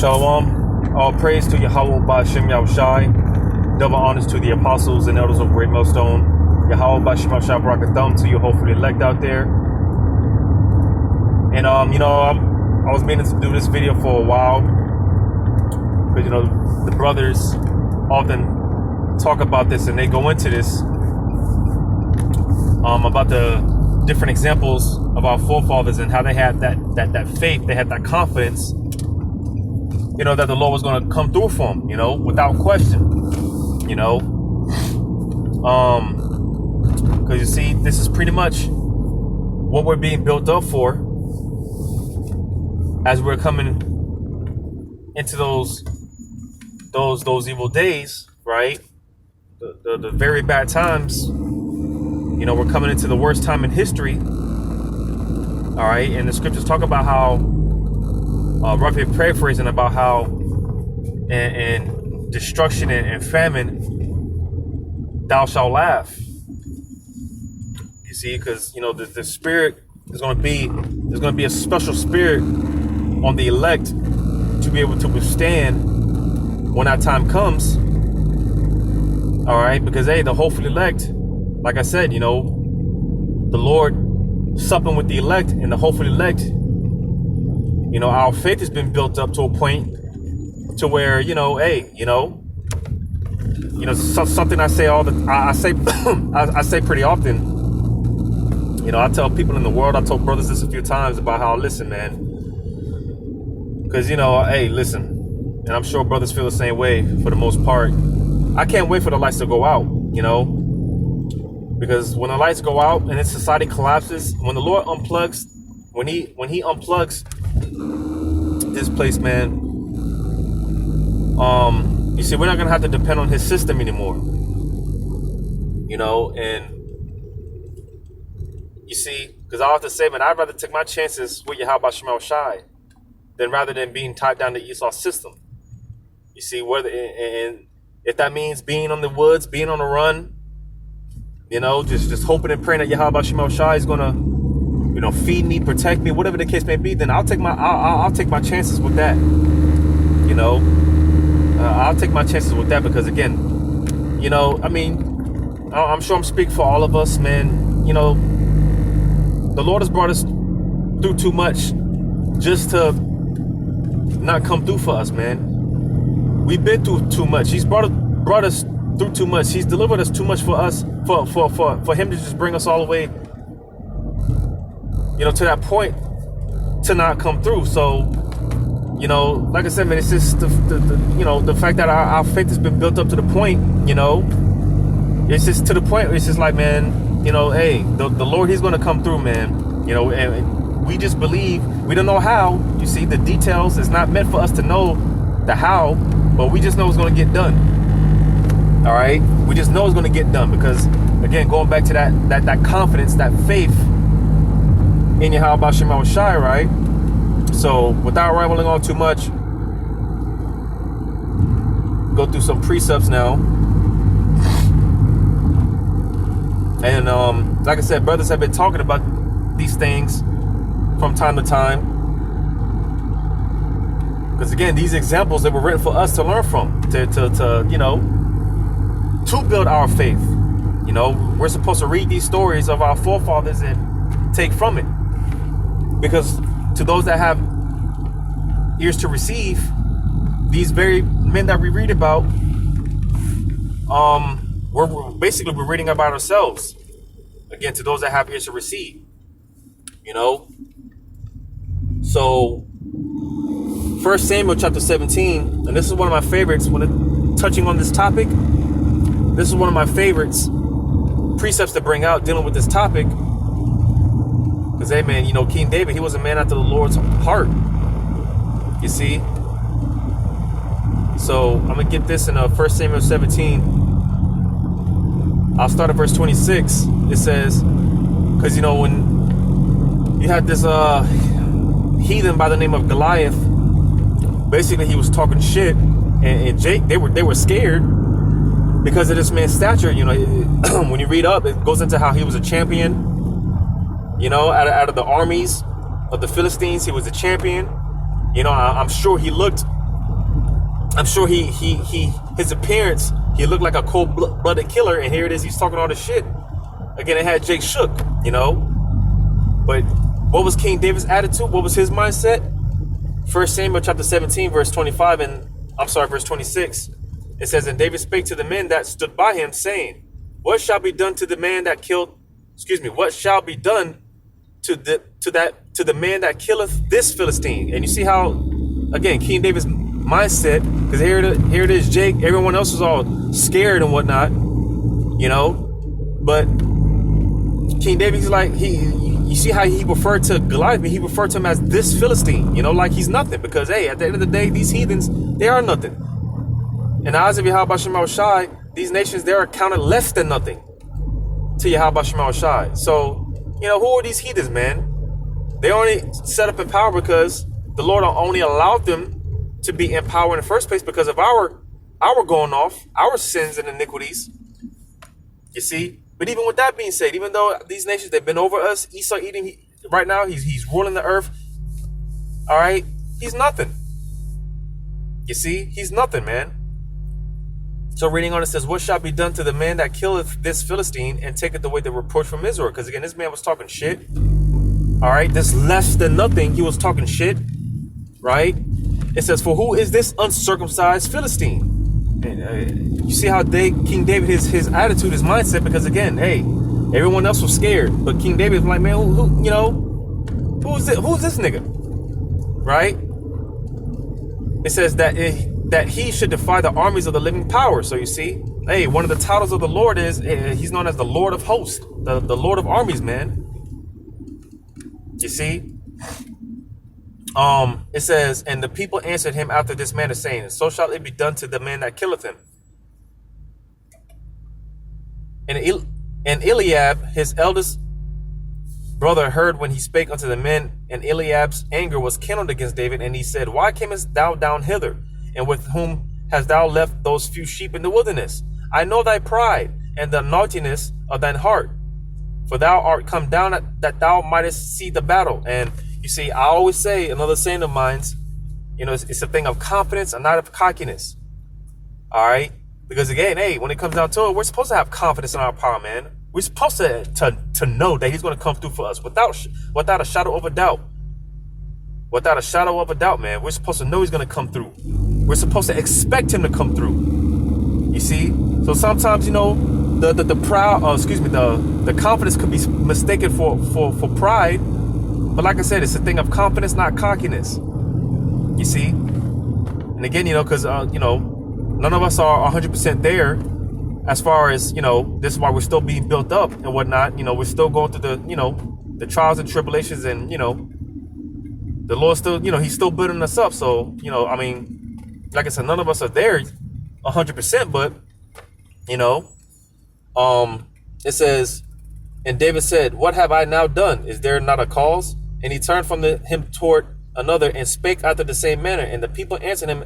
Shalom. All praise to Yahweh Ba'Shem Yahushai. Double honors to the apostles and elders of Great Millstone. Yahweh Ba'Shem Yahushai Barakatham to you, hopefully elect out there. And I was meaning to do this video for a while because the brothers often talk about this and they go into this about the different examples of our forefathers and how they had that faith, they had that confidence, that the Lord was going to come through for them, without question, because you see, this is pretty much what we're being built up for as we're coming into those evil days, right? The very bad times. We're coming into the worst time in history. All right, and the scriptures talk about how, roughly paraphrasing, about how and destruction and famine thou shalt laugh. You see, because the spirit is going to be, there's going to be a special spirit on the elect to be able to withstand when that time comes. All right, because the hopeful elect, like I said, the Lord supping with the elect and the hopeful elect, our faith has been built up to a point to where, something I say I say pretty often. I tell people in the world, I told brothers this a few times about how, listen, man, because, listen, and I'm sure brothers feel the same way for the most part. I can't wait for the lights to go out, because when the lights go out and this society collapses, when the Lord unplugs, when he unplugs this place, man, you see, we're not gonna have to depend on his system anymore. And you see, because I have to say, man, I'd rather take my chances with Yahweh Ba'Shem Yahushai than rather than being tied down to Esau's system. You see, and if that means being on the woods, being on the run, just hoping and praying that Yahweh Ba'Shem Yahushai is gonna, feed me, protect me, whatever the case may be, then I'll take my chances with that. I'll take my chances with that because, again, I'm sure I'm speaking for all of us, man. The Lord has brought us through too much just to not come through for us, man. We've been through too much. He's brought us through too much. He's delivered us too much for us, for him to just bring us all the way, to that point to not come through. So, like I said, man, it's just the fact that our faith has been built up to the point, it's just to the point. It's just like, man, the Lord, he's going to come through, man, and we just believe. We don't know how. You see, the details, it's not meant for us to know the how, but we just know it's going to get done. All right, we just know it's going to get done because, again, going back to that confidence, that faith in Yahweh Ba'Shem Yahushai, right? So, without rambling on too much, go through some precepts now. And like I said, brothers have been talking about these things from time to time. Because, again, these examples, they were written for us to learn from, to build our faith. We're supposed to read these stories of our forefathers and take from it. Because to those that have ears to receive, these very men that we read about, we're reading about ourselves. Again, to those that have ears to receive, So 1 Samuel chapter 17, and this is one of my favorites when touching on this topic. This is one of my favorites precepts to bring out dealing with this topic. Because, hey, man, King David, he was a man after the Lord's heart. You see? So I'm going to get this in 1 Samuel 17. I'll start at verse 26. It says, because, when you had this heathen by the name of Goliath, basically he was talking shit. And Jake, they were scared because of this man's stature. When you read up, it goes into how he was a champion. Out of the armies of the Philistines, he was a champion. I'm sure he looked I'm sure his appearance, he looked like a cold-blooded killer, and here it is, he's talking all this shit. Again, it had Jake shook, you know. But what was King David's attitude? What was his mindset? 1 Samuel chapter 17, verse 25, verse 26. It says, and David spake to the men that stood by him, saying, what shall be done to the man that killed? What shall be done to the man that killeth this Philistine? And you see how, again, King David's mindset, because here it is, Jake. Everyone else was all scared and whatnot, you know. But King David's like, you see how he referred to Goliath, he referred to him as this Philistine, you know, like he's nothing. Because, hey, at the end of the day, these heathens, they are nothing. In the eyes of Yahweh Shema Shai, these nations, they are counted less than nothing to Yahweh Shema Shai. So, you know, who are these heathens, man? They only set up in power because the Lord only allowed them to be in power in the first place because of our going off, our sins and iniquities. You see? But even with that being said, even though these nations, they've been over us, Esau Edom, right now, he's ruling the earth. All right? He's nothing. You see? He's nothing, man. So reading on, it says, what shall be done to the man that killeth this Philistine and taketh away the reproach from Israel? Because again, this man was talking shit. All right? This less than nothing, he was talking shit. Right? It says, for who is this uncircumcised Philistine? And, you see how King David, his attitude, his mindset, because again, hey, everyone else was scared, but King David was like, man, who you know, who's this nigga? Right? It says that he should defy the armies of the living power. So you see, hey, one of the titles of the Lord is he's known as the Lord of hosts, the Lord of armies, man. You see? It says, and the people answered him after this manner, saying, so shall it be done to the man that killeth him. And Eliab, his eldest brother, heard when he spake unto the men, and Eliab's anger was kindled against David, and he said, why camest thou down hither? And with whom hast thou left those few sheep in the wilderness? I know thy pride and the naughtiness of thine heart, for thou art come down that thou mightest see the battle. And you see, I always say, another saying of mine, you know, it's a thing of confidence and not of cockiness. All right? Because again, hey, when it comes down to it, we're supposed to have confidence in our power, man. We're supposed to know that he's going to come through for us without a shadow of a doubt. Without a shadow of a doubt, man. We're supposed to know he's going to come through. We're supposed to expect him to come through. You see? So sometimes, you know, the confidence could be mistaken for pride. But like I said, it's a thing of confidence, not cockiness. You see? And again, you know, because, you know, none of us are 100% there as far as, you know, this is why we're still being built up and whatnot. You know, we're still going through the, you know, the trials and tribulations, and, you know, the Lord still, you know, he's still building us up. So, you know, I mean, like I said, none of us are there 100%, but, you know, it says, and David said, what have I now done? Is there not a cause? And he turned from him toward another and spake after the same manner. And the people answered him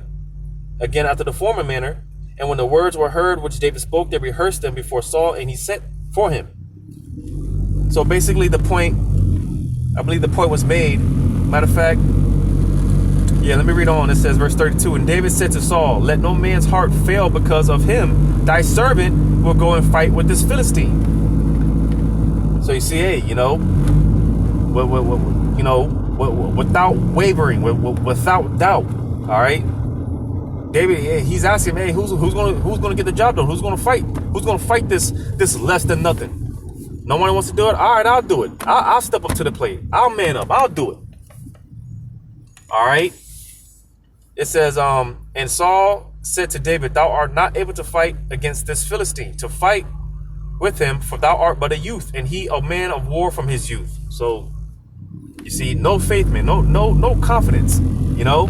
again after the former manner. And when the words were heard which David spoke, they rehearsed them before Saul, and he sent for him. So basically the point, I believe the point was made. Matter of fact, yeah, let me read on. It says, verse 32, and David said to Saul, let no man's heart fail because of him. Thy servant will go and fight with this Philistine. So you see, hey, you know, without wavering, without doubt, all right. David, he's asking, hey, who's gonna get the job done? Who's gonna fight? Who's gonna fight this less than nothing? No one wants to do it. All right, I'll do it. I'll step up to the plate. I'll man up. I'll do it. All right. It says, and Saul said to David, thou art not able to fight against this Philistine, to fight with him, for thou art but a youth, and he a man of war from his youth. So you see, no faith, man, no confidence, you know.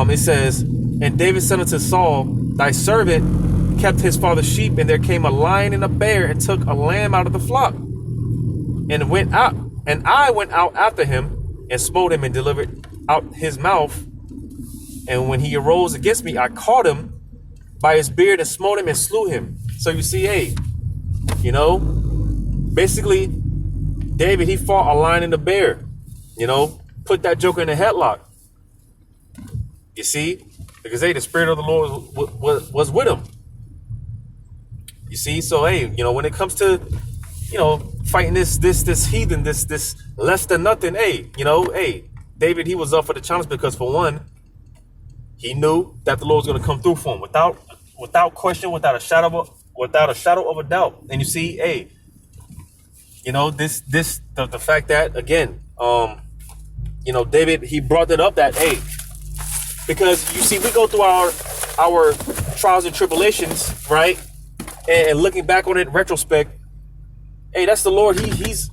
It says, and David said unto Saul, thy servant kept his father's sheep, and there came a lion and a bear and took a lamb out of the flock, and went out, and I went out after him and smote him and delivered out his mouth. And when he arose against me, I caught him by his beard and smote him and slew him. So you see, hey, you know, basically David, he fought a lion and a bear, you know, put that joker in a headlock. You see, because hey, the Spirit of the Lord was with him. You see, so hey, when it comes to fighting this heathen, this less than nothing, hey, hey, David, he was up for the challenge because for one, he knew that the Lord was going to come through for him without question, without a shadow of a doubt. And you see, hey, the fact that again, David, he brought it up that hey, because you see, we go through our trials and tribulations, right? And looking back on it in retrospect, hey, that's the Lord. He's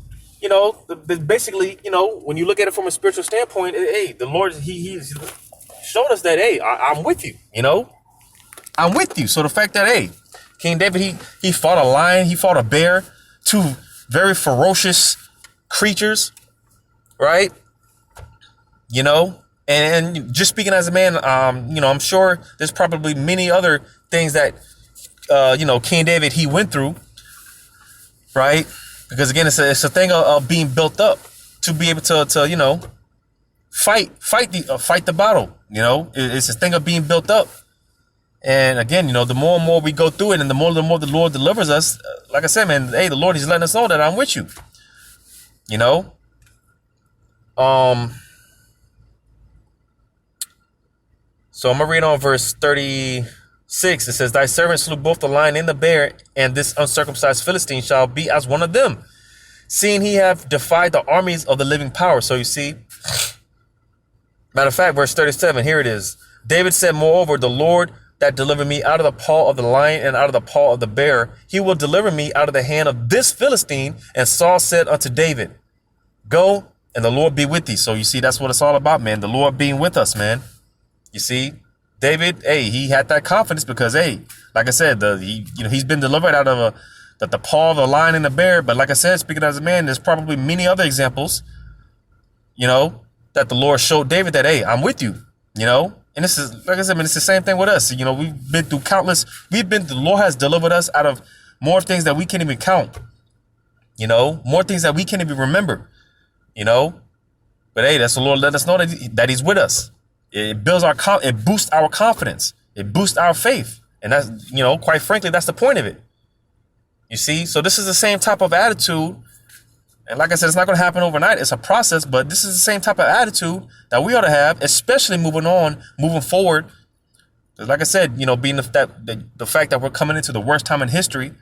basically, when you look at it from a spiritual standpoint, hey, the Lord, he's showed us that, hey, I'm with you, I'm with you. So the fact that, hey, King David, he fought a lion, he fought a bear, two very ferocious creatures, right? And just speaking as a man, I'm sure there's probably many other things that, King David, he went through, right? Because again, it's a thing of being built up to be able to fight the battle. It's a thing of being built up. And again, the more and more we go through it, and the more the Lord delivers us. Like I said, man, hey, the Lord, he's letting us know that I'm with you. So I'm gonna read on verse 36. It says, "Thy servant slew both the lion and the bear, and this uncircumcised Philistine shall be as one of them, seeing he have defied the armies of the living power." So you see, matter of fact, verse 37, here it is. David said, "Moreover, the Lord that delivered me out of the paw of the lion and out of the paw of the bear, he will deliver me out of the hand of this Philistine." And Saul said unto David, "Go, and the Lord be with thee." So you see, that's what it's all about, man. The Lord being with us, man. You see, David, hey, he had that confidence because, hey, like I said, he's been delivered out of the paw of the lion and the bear. But like I said, speaking as a man, there's probably many other examples, that the Lord showed David that, hey, I'm with you, And this is, like I said, man, it's the same thing with us. We've been through the Lord has delivered us out of more things that we can't even count, more things that we can't even remember, But hey, that's the Lord letting us know that he's with us. It builds it boosts our confidence. It boosts our faith. And that's, quite frankly, that's the point of it. You see, so this is the same type of attitude. And like I said, it's not going to happen overnight. It's a process, but this is the same type of attitude that we ought to have, especially moving forward. Because like I said, being the fact that we're coming into the worst time in history.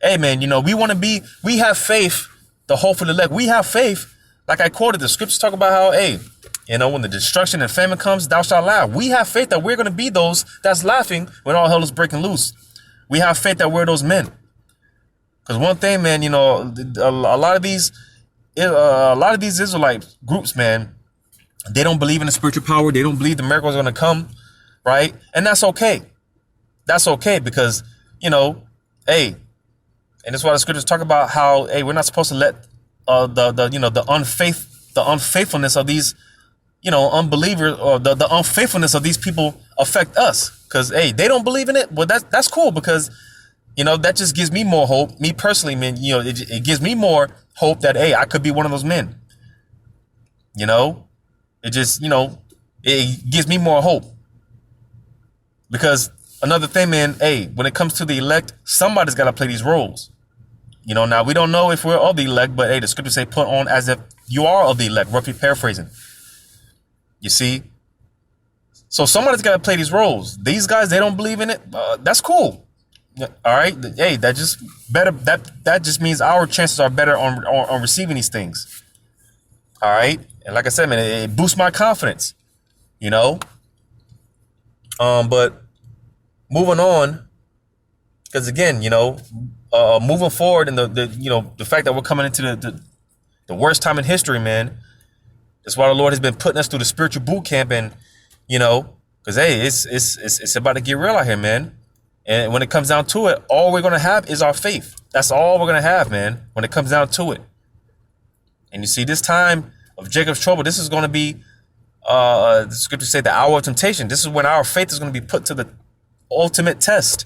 Hey, man, we have faith, the hope for the elect. We have faith. Like I quoted, the scriptures talk about how, hey, when the destruction and famine comes, thou shalt laugh. We have faith that we're going to be those that's laughing when all hell is breaking loose. We have faith that we're those men. Because one thing, man, a lot of these Israelite groups, man, they don't believe in the spiritual power. They don't believe the miracles are going to come, right? And that's okay. That's okay because, hey, and that's why the scriptures talk about how, hey, we're not supposed to let the unfaithfulness of these unbelievers or the unfaithfulness of these people affect us. Because, hey, they don't believe in it. Well, that's cool because, that just gives me more hope. Me personally, man, it gives me more hope that, hey, I could be one of those men. It just, it gives me more hope. Because another thing, man, hey, when it comes to the elect, somebody's got to play these roles. Now we don't know if we're of the elect, but hey, the scriptures say put on as if you are of the elect, roughly paraphrasing. You see? So somebody's got to play these roles. These guys, they don't believe in it. That's cool. All right. Hey, that just means our chances are better on receiving these things. All right. And like I said, man, it boosts my confidence, but moving on, because again, moving forward and the fact that we're coming into the worst time in history, man. That's why the Lord has been putting us through the spiritual boot camp, and because hey, it's about to get real out here, man. And when it comes down to it, all we're gonna have is our faith. That's all we're gonna have, man. When it comes down to it, and you see, this time of Jacob's trouble, this is gonna be, the scriptures say, the hour of temptation. This is when our faith is gonna be put to the ultimate test.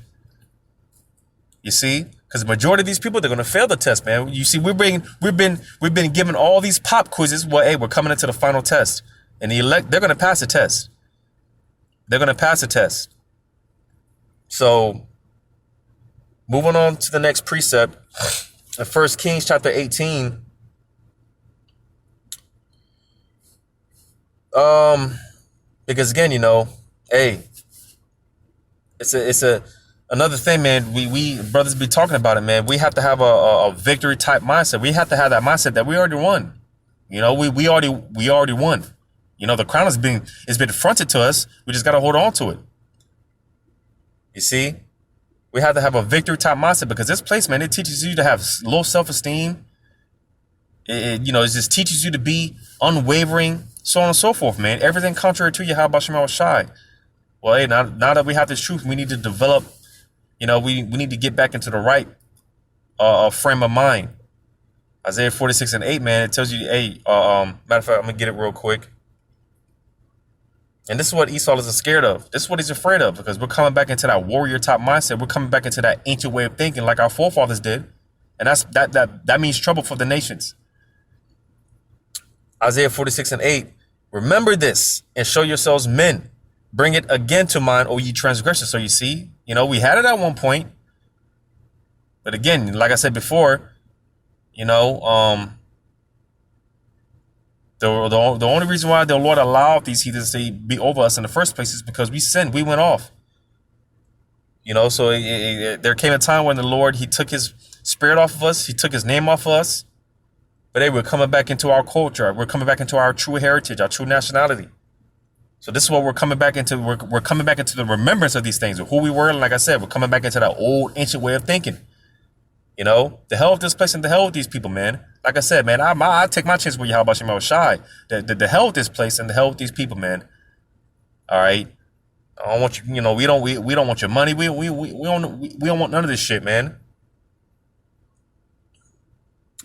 You see. Because the majority of these people, they're going to fail the test, man. You see, we've been given all these pop quizzes. Well, hey, we're coming into the final test. And the elect, they're going to pass the test. They're going to pass the test. So moving on to the next precept, in 1 Kings chapter 18. Because again, hey, it's a another thing, man. We brothers be talking about it, man. We have to have a victory type mindset. We have to have that mindset that we already won. We already won. The crown has been fronted to us. We just got to hold on to it. You see, we have to have a victory type mindset, because this place, man, it teaches you to have low self-esteem. It just teaches you to be unwavering, so on and so forth, man. Everything contrary to Yahweh Shema Shai. Well, hey, now that we have this truth, we need to develop, we need to get back into the right frame of mind. Isaiah 46:8, man, it tells you, hey, matter of fact, I'm going to get it real quick. And this is what Esau is scared of. This is what he's afraid of, because we're coming back into that warrior type mindset. We're coming back into that ancient way of thinking like our forefathers did. And that means trouble for the nations. Isaiah 46:8, remember this and show yourselves men. Bring it again to mind, O ye transgressors. So you see, we had it at one point. But again, like I said before, the only reason why the Lord allowed these heathens to be over us in the first place is because we sinned. We went off. So there came a time when the Lord, he took his spirit off of us. He took his name off of us. But hey, we're coming back into our culture. We're coming back into our true heritage, our true nationality. So this is what we're coming back into. We're coming back into the remembrance of these things, of who we were. And like I said, we're coming back into that old ancient way of thinking. The hell with this place and the hell with these people, man. Like I said, man, I take my chance with Yahweh Shema Shai. The hell with this place and the hell with these people, man. All right. I don't want you, we don't want your money. We don't want none of this shit, man.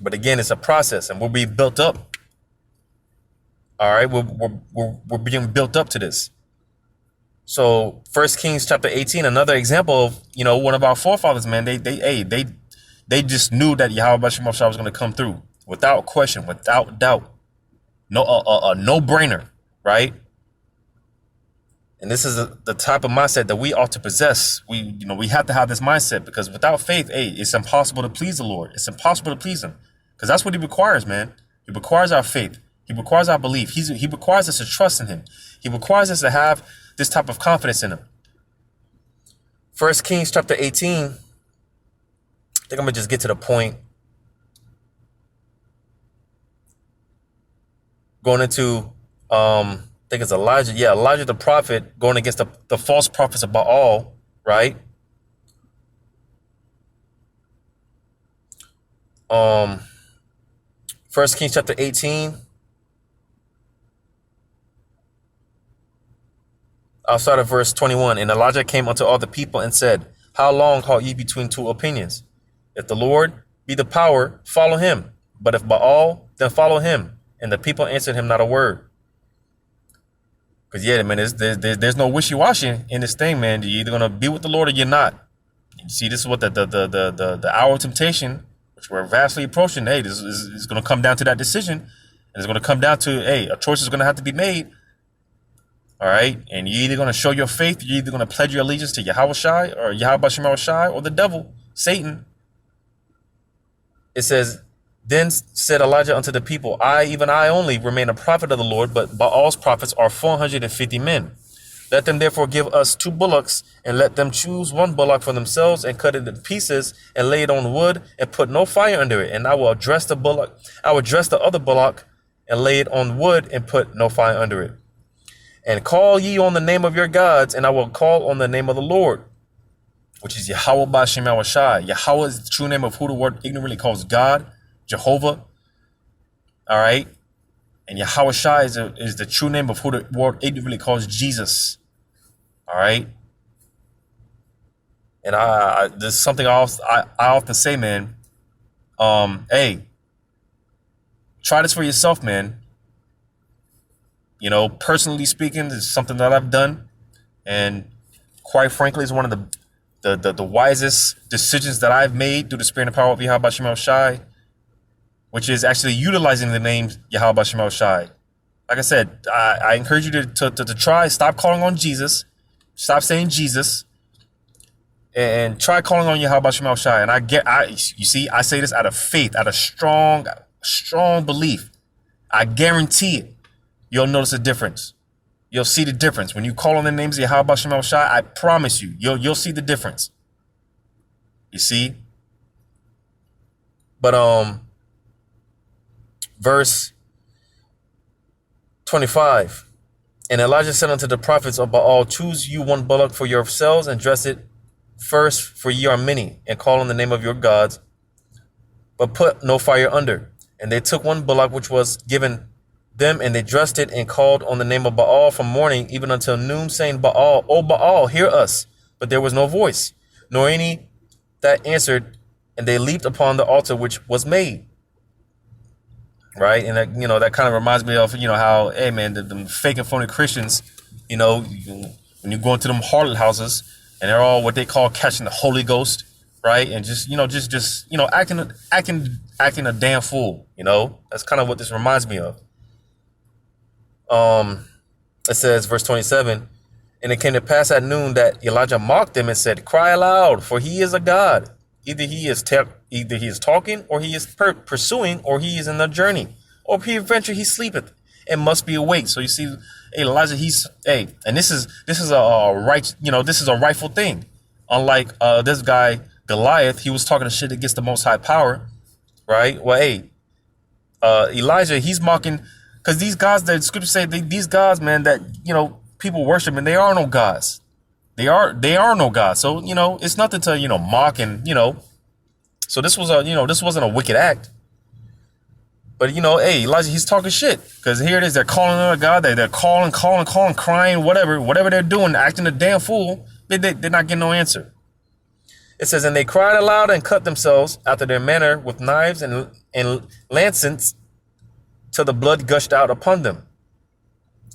But again, it's a process, and we're being built up. All right, we're being built up to this. So 1 Kings chapter 18, another example of, one of our forefathers, man, they just knew that Yahweh Shema Shai was going to come through without question, without doubt. No-brainer, right? And this is the type of mindset that we ought to possess. We have to have this mindset, because without faith, it's impossible to please the Lord. It's impossible to please him, because that's what he requires, man. He requires our faith. He requires our belief. He requires us to trust in him. He requires us to have this type of confidence in him. 1 Kings chapter 18. I think I'm going to just get to the point. Going into, I think it's Elijah. Yeah, Elijah the prophet going against the false prophets of Baal, right? 1 Kings chapter 18. I'll start at verse 21. And Elijah came unto all the people and said, how long halt ye between two opinions? If the Lord be the power, follow him. But if Baal, then follow him. And the people answered him not a word. Because yeah, man, there's no wishy-washy in this thing, man. You're either gonna be with the Lord or you're not. You see, this is what the hour of temptation, which we're vastly approaching. Hey, this is gonna come down to that decision, and it's gonna come down to, hey, a choice is gonna have to be made. All right, and you're either gonna show your faith, you're either gonna pledge your allegiance to Yahweh Shai or Yahweh Shema Shai or the devil, Satan. It says, then said Elijah unto the people, even I only remain a prophet of the Lord, but Baal's prophets are 450 men. Let them therefore give us 2 bullocks, and let them choose 1 bullock for themselves, and cut it in pieces, and lay it on wood, and put no fire under it. And I will dress the bullock. I will dress the other bullock, and lay it on wood, and put no fire under it. And call ye on the name of your gods, and I will call on the name of the Lord, which is Yahweh Ba'Shem Yahushai. Yahweh is the true name of who the word ignorantly calls God, Jehovah. All right. And Yahweh Shai is the true name of who the word ignorantly calls Jesus. All right. And there's something I often say, man. Hey, try this for yourself, man. Personally speaking, this is something that I've done, and quite frankly, it's one of the wisest decisions that I've made through the spirit and power of Yahweh Ba'Shem Shai, which is actually utilizing the name Yahweh Ba'Shem Shai. Like I said, I encourage you to try, stop calling on Jesus, Stop saying Jesus. And try calling on Yahweh Shema Shai. And you see, I say this out of faith, out of strong belief. I guarantee it. You'll notice a difference. You'll see the difference. When you call on the names of Yahweh Shema Shai, I promise you, you'll see the difference. You see? But verse 25. And Elijah said unto the prophets of Baal, choose you one bullock for yourselves and dress it first, for ye are many, and call on the name of your gods, but put no fire under. And they took one bullock which was given them, and they dressed it and called on the name of Baal from morning even until noon, saying, Baal, O Baal, hear us. But there was no voice, nor any that answered, and they leaped upon the altar which was made. Right? And that, that kind of reminds me of, how, hey man, the fake and phony Christians, when you go into them harlot houses, and they're all what they call catching the Holy Ghost, right? And just acting a damn fool, That's kind of what this reminds me of. It says, verse 27, and it came to pass at noon that Elijah mocked them and said, cry aloud, for he is a God. Either he is talking, or he is pursuing, or he is in a journey, or peradventure he sleepeth and must be awake. So you see, Elijah, and this is a rightful thing. Unlike this guy Goliath, he was talking shit against the Most High Power, right? Well, Elijah, he's mocking, because these gods that Scripture say, these gods, man, that people worship, and they are no gods. They are no gods. So it's nothing to mock and So this was this wasn't a wicked act. But, Elijah, he's talking shit, because here it is. They're calling on a God. They're calling, crying, whatever they're doing, acting a damn fool. They're not getting no answer. It says, and they cried aloud and cut themselves after their manner with knives and lancets till the blood gushed out upon them.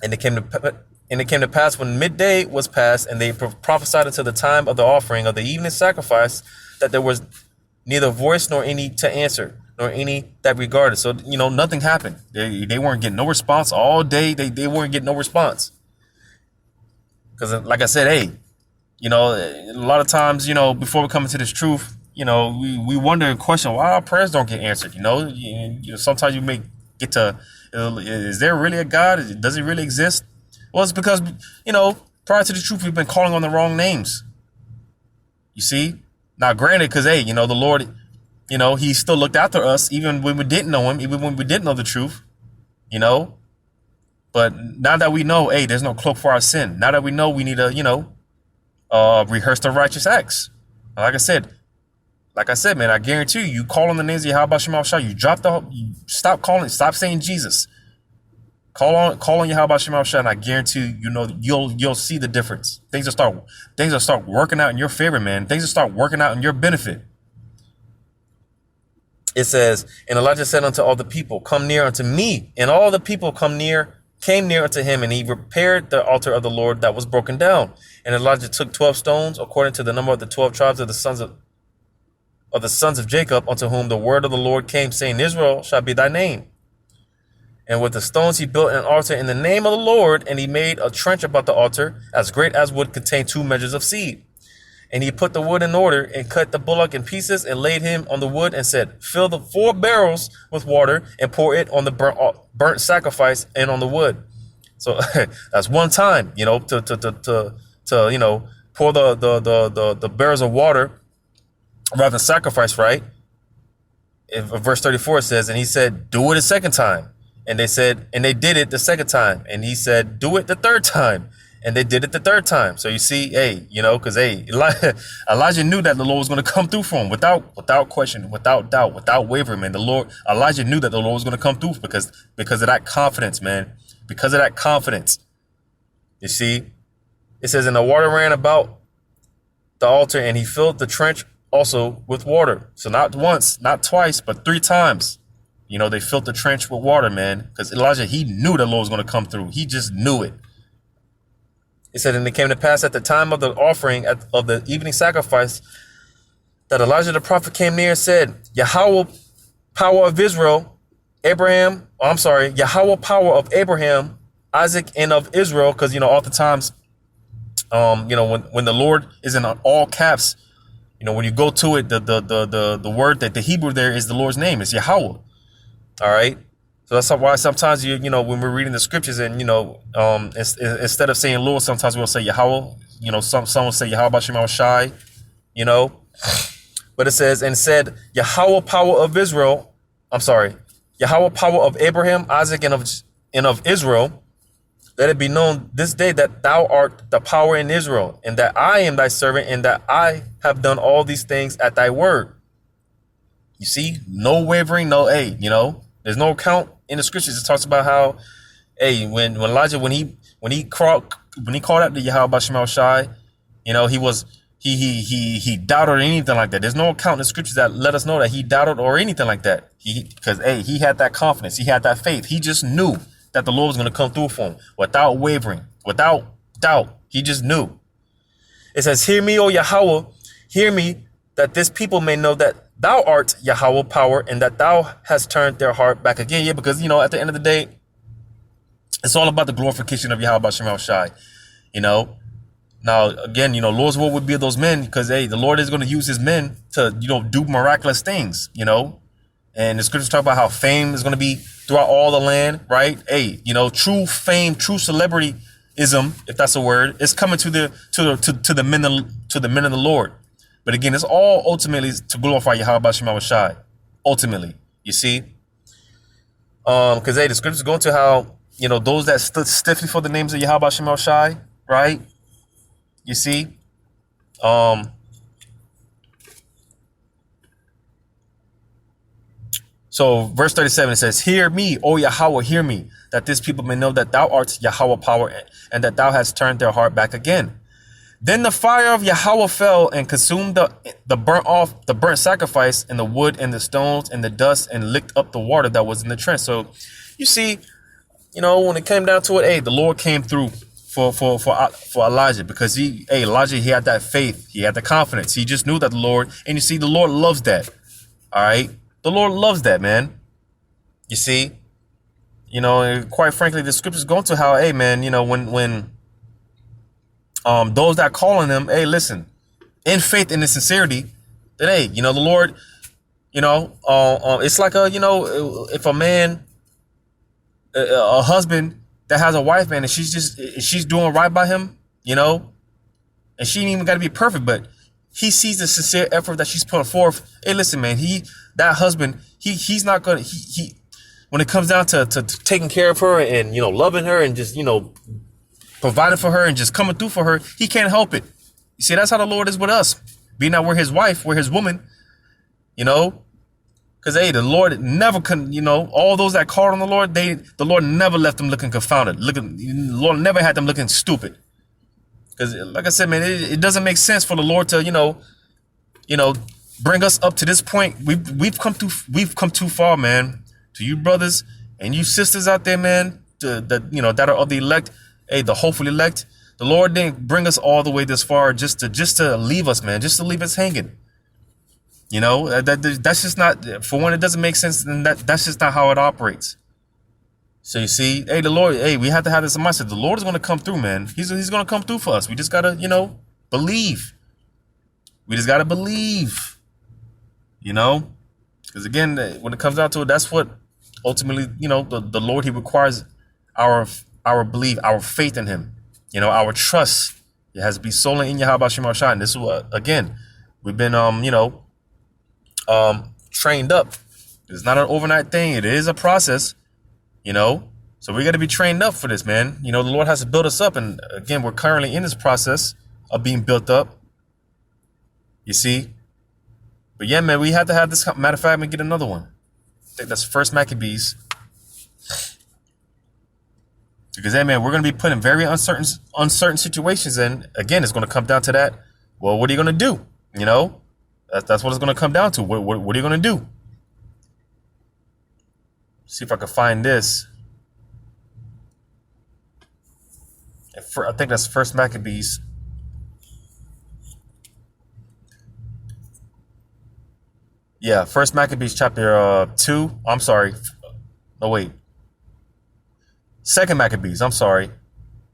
And it came to pass when midday was past, and they prophesied until the time of the offering of the evening sacrifice, that there was neither voice nor any to answer, nor any that regarded. So, nothing happened. They weren't getting no response all day. They weren't getting no response. Because like I said, a lot of times, before we come into this truth, we wonder and question why our prayers don't get answered. Sometimes you may get to, is there really a God? Does he really exist? Well, it's because, prior to the truth, we've been calling on the wrong names. You see? Now, granted, because, the Lord, he still looked after us, even when we didn't know him, even when we didn't know the truth, But now that we know, there's no cloak for our sin. Now that we know we need to, rehearse the righteous acts. Like I said, man, I guarantee you call on the names of Yahweh Shema Shai, you stop saying Jesus. Call on Yahweh Shema Shai, and I guarantee you'll see the difference. Things will start working out in your favor, man. Things will start working out in your benefit. It says, and Elijah said unto all the people, come near unto me. And all the people came near unto him, and he repaired the altar of the Lord that was broken down. And Elijah took 12 stones, according to the number of the 12 tribes of the sons of Jacob, unto whom the word of the Lord came, saying, Israel shall be thy name. And with the stones he built an altar in the name of the Lord, and he made a trench about the altar, as great as would contain 2 measures of seed. And he put the wood in order, and cut the bullock in pieces, and laid him on the wood, and said, fill the 4 barrels with water, and pour it on the burnt sacrifice and on the wood. So that's one time, to pour the barrels of water rather than sacrifice, right? In verse 34 it says, and he said, do it a second time. And they did it the second time. And he said, do it the third time. And they did it the third time. So you see, because Elijah knew that the Lord was going to come through for him without question, without doubt, without wavering, man. Elijah knew that the Lord was going to come through because of that confidence, man. Because of that confidence. You see, it says, and the water ran about the altar, and he filled the trench also with water. So not once, not twice, but 3 times. They filled the trench with water, man. Because Elijah, he knew the Lord was going to come through. He just knew it. It said, and it came to pass at the time of the offering of the evening sacrifice that Elijah the prophet came near and said, Yahweh power of Yahweh power of Abraham, Isaac, and of Israel. Because, oftentimes When the Lord is in all caps, when you go to it, the word that the Hebrew there is the Lord's name. It's Yahweh. All right. So that's why sometimes when we're reading the scriptures and instead of saying Lord, sometimes we'll say Yahweh. Some will say Yahweh Bashim Shai. But it says, and said Yahweh power of Israel. I'm sorry, Yahweh power of Abraham, Isaac, and of Israel. Let it be known this day that thou art the power in Israel, and that I am thy servant, and that I have done all these things at thy word. You see, no wavering, there's no account in the scriptures. It talks about how, when Elijah, when he called out to Yahweh Bashim Shai, he doubted or anything like that. There's no account in the scriptures that let us know that he doubted or anything like that. Because he had that confidence, he had that faith. He just knew that the Lord was going to come through for him without wavering, without doubt. He just knew. It says, hear me, O Yahweh, hear me, that this people may know that thou art Yahweh power, and that thou hast turned their heart back again. Yeah, because, at the end of the day, it's all about the glorification of Yahweh Bashim Shai. Now, again, Lord's will would be of those men, because, the Lord is going to use his men to, do miraculous things, And the scriptures talk about how fame is going to be throughout all the land, right? True fame, true celebrityism, if that's a word, is coming to the men of the Lord. But again, it's all ultimately to glorify Yahweh Bashim Shai. Ultimately, you see, because the scriptures go into how those that stood stiffly for the names of Yahweh Bashim Shai, right? You see, so verse 37, it says, hear me, O Yahweh, hear me, that this people may know that thou art Yahweh power, and that thou hast turned their heart back again. Then the fire of Yahweh fell and consumed the burnt sacrifice, and the wood and the stones and the dust, and licked up the water that was in the trench. So you see, when it came down to it, the Lord came through for Elijah, because Elijah, he had that faith, he had the confidence, he just knew that the Lord, and you see, the Lord loves that. All right, the Lord loves that, man. You see, and quite frankly, the scriptures go into how, when those that call on him, listen, in faith and in sincerity, that the Lord, it's like if a man, a husband that has a wife, man, and she's doing right by him, and she ain't even got to be perfect, but he sees the sincere effort that she's putting forth. Listen, man, that husband, he's not gonna, when it comes down to taking care of her and loving her and just providing for her and just coming through for her, he can't help it. You see, that's how the Lord is with us. Being that we're his wife, we're his woman, because the Lord never all those that called on the Lord, the Lord never left them looking confounded. The Lord never had them looking stupid. Because like I said, man, it doesn't make sense for the Lord to, bring us up to this point. We've come too far, man. To you brothers and you sisters out there, man, that are of the elect, the hopefully elect. The Lord didn't bring us all the way this far just to leave us, man, just to leave us hanging. That's just not, for one, it doesn't make sense, and that's just not how it operates. So you see, the Lord, we have to have this mindset. The Lord is going to come through, man. He's going to come through for us. We just got to, believe. We just got to believe, because again, when it comes down to it, that's what ultimately, the Lord, he requires our belief, our faith in him, our trust. It has to be solely in Yahweh Bashim Shai. And this is what, again, we've been, trained up. It's not an overnight thing. It is a process, so we got to be trained up for this, man. The Lord has to build us up. And again, we're currently in this process of being built up. You see? But yeah, man, we had to have this. Matter of fact, I'm going to get another one. I think that's First Maccabees. Because, man, we're going to be put in very uncertain situations. And again, it's going to come down to that. Well, what are you going to do? That's what it's going to come down to. What are you going to do? See if I can find this. I think that's First Maccabees. Yeah, First Maccabees chapter 2. I'm sorry. No, wait. Second Maccabees. I'm sorry.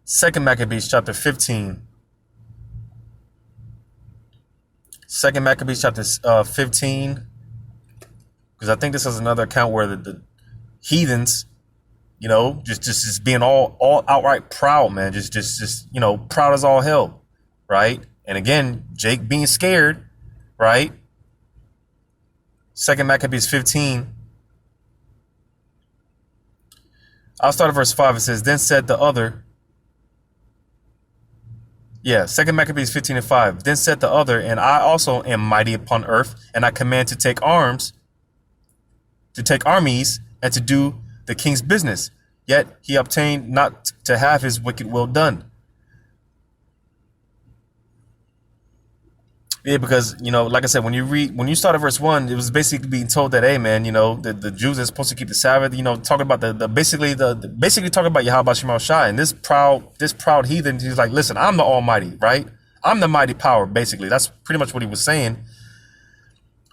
Second Maccabees chapter 15. Second Maccabees chapter 15, because I think this is another account where the heathens, just being all outright proud, man, just proud as all hell, right? And again, Jake being scared, right? Second Maccabees 15. I'll start at verse 5. It says, then said the other. Yeah, Second Maccabees 15 and 5. Then said the other, and I also am mighty upon earth, and I command to take armies, and to do the king's business. Yet he obtained not to have his wicked will done. Yeah, because, like I said, when you start at verse 1, it was basically being told that, hey, man, the Jews are supposed to keep the Sabbath, talking about basically talking about Yahweh Shema Shai. And this proud heathen, he's like, listen, I'm the Almighty, right? I'm the mighty power, basically. That's pretty much what he was saying.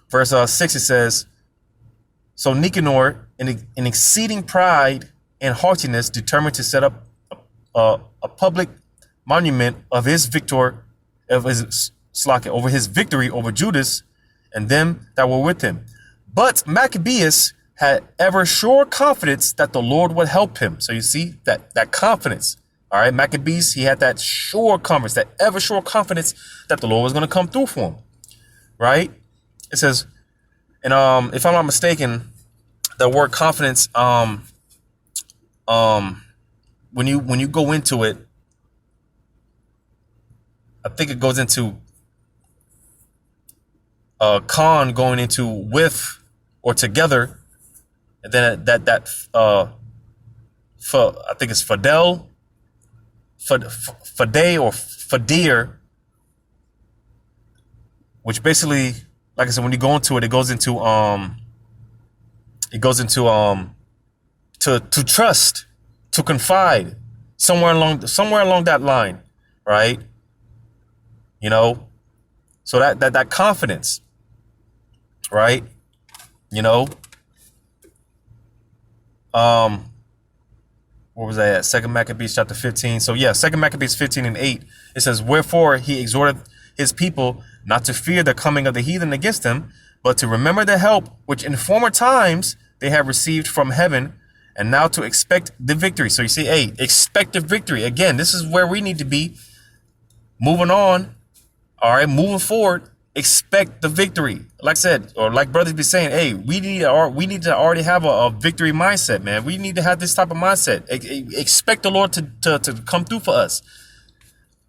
Verse 6, it says, so Nicanor, in exceeding pride and haughtiness, determined to set up a public monument of his over his victory over Judas and them that were with him. But Maccabeus had ever sure confidence that the Lord would help him. So you see that confidence. All right, Maccabees, he had that sure confidence, that ever sure confidence that the Lord was going to come through for him. Right? It says, and if I'm not mistaken, the word confidence, when you go into it, I think it goes into con going into with or together, and then I think it's fidel, fade or fadir, which basically, like I said, when you go into it, it goes into to trust, to confide, somewhere along that line, right? So that confidence, right? Where was I at? Second Maccabees chapter 15. So yeah, Second Maccabees 15 and 8. It says, wherefore he exhorted his people not to fear the coming of the heathen against them, but to remember the help which in former times they have received from heaven, and now to expect the victory. So you see, hey, expect the victory. Again, this is where we need to be moving on. All right, moving forward, expect the victory. Like I said, or like brothers be saying, hey, we need to already have a victory mindset, man. We need to have this type of mindset. Expect the Lord to come through for us,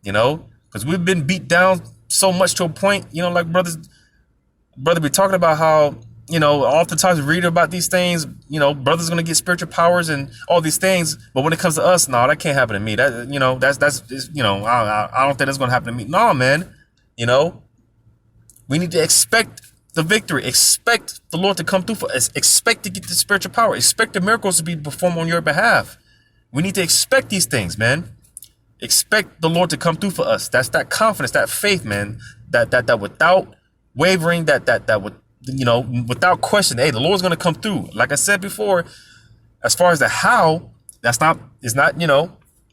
because we've been beat down so much to a point, like brother be talking about how, oftentimes we read about these things, brothers going to get spiritual powers and all these things. But when it comes to us, no, that can't happen to me. That, I don't think that's going to happen to me. No, man. We need to expect the victory, expect the Lord to come through for us, expect to get the spiritual power, expect the miracles to be performed on your behalf. We need to expect these things, man. Expect the Lord to come through for us. That's that confidence, that faith, man, that without wavering, that would, without question, hey, the Lord's going to come through. Like I said before, as far as the how, it's not,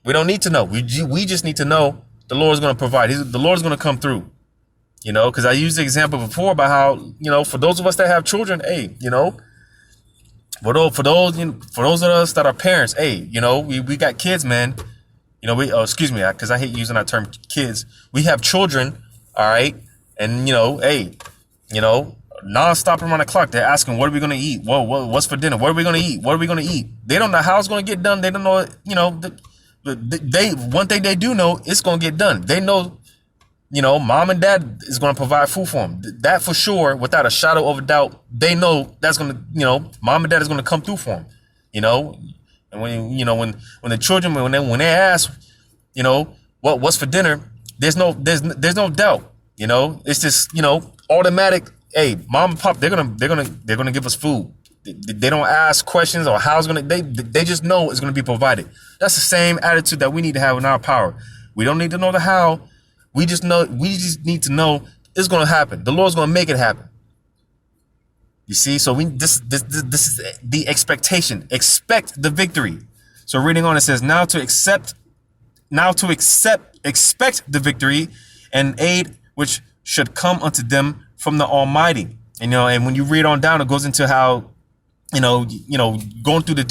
we don't need to know. We just need to know the Lord's going to provide. The Lord's going to come through. Because I used the example before about how, for those of us that have children, hey, for those of us that are parents, hey, we got kids, man. Excuse me, because I hate using that term kids. We have children, all right, and hey, nonstop around the clock. They're asking, what are we gonna eat? What's for dinner? What are we gonna eat? What are we gonna eat? They don't know how it's gonna get done. They don't know, one thing they do know, it's gonna get done. They know. Mom and dad is going to provide food for them. That for sure, without a shadow of a doubt, they know that's going to, mom and dad is going to come through for them. And when the children, when they ask, what's for dinner, there's no doubt. It's just, automatic. Hey, mom and pop, they're gonna give us food. They don't ask questions or how it's gonna. They just know it's gonna be provided. That's the same attitude that we need to have in our power. We don't need to know the how. We just need to know it's going to happen. The Lord's going to make it happen. You see, so this is the expectation. Expect the victory. So reading on, it says, expect the victory and aid which should come unto them from the Almighty. And when you read on down, it goes into how, going through the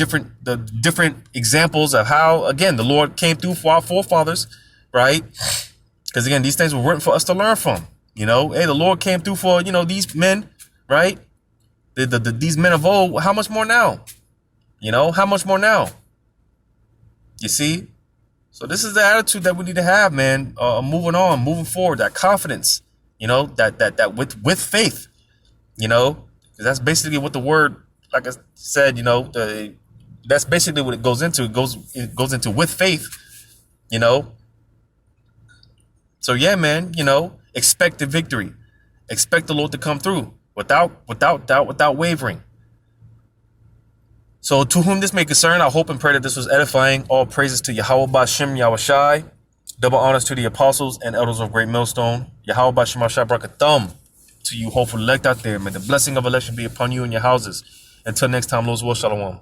different examples of how, again, the Lord came through for our forefathers, right? Because again, these things were written for us to learn from. Hey, the Lord came through for, these men, right? These men of old. How much more now? How much more now? You see? So this is the attitude that we need to have, man. Moving on, moving forward, that confidence, that with faith, because that's basically what the word, like I said, that's basically what it goes into. It goes into with faith, So yeah, man, expect the victory. Expect the Lord to come through without doubt, without wavering. So to whom this may concern, I hope and pray that this was edifying. All praises to Yahweh Bashem Yahushai. Double honors to the apostles and elders of Great Millstone. Yahweh Bashem Yahushai Brakathum. To you hopeful elect out there, may the blessing of election be upon you and your houses. Until next time, Lord's will, shalom.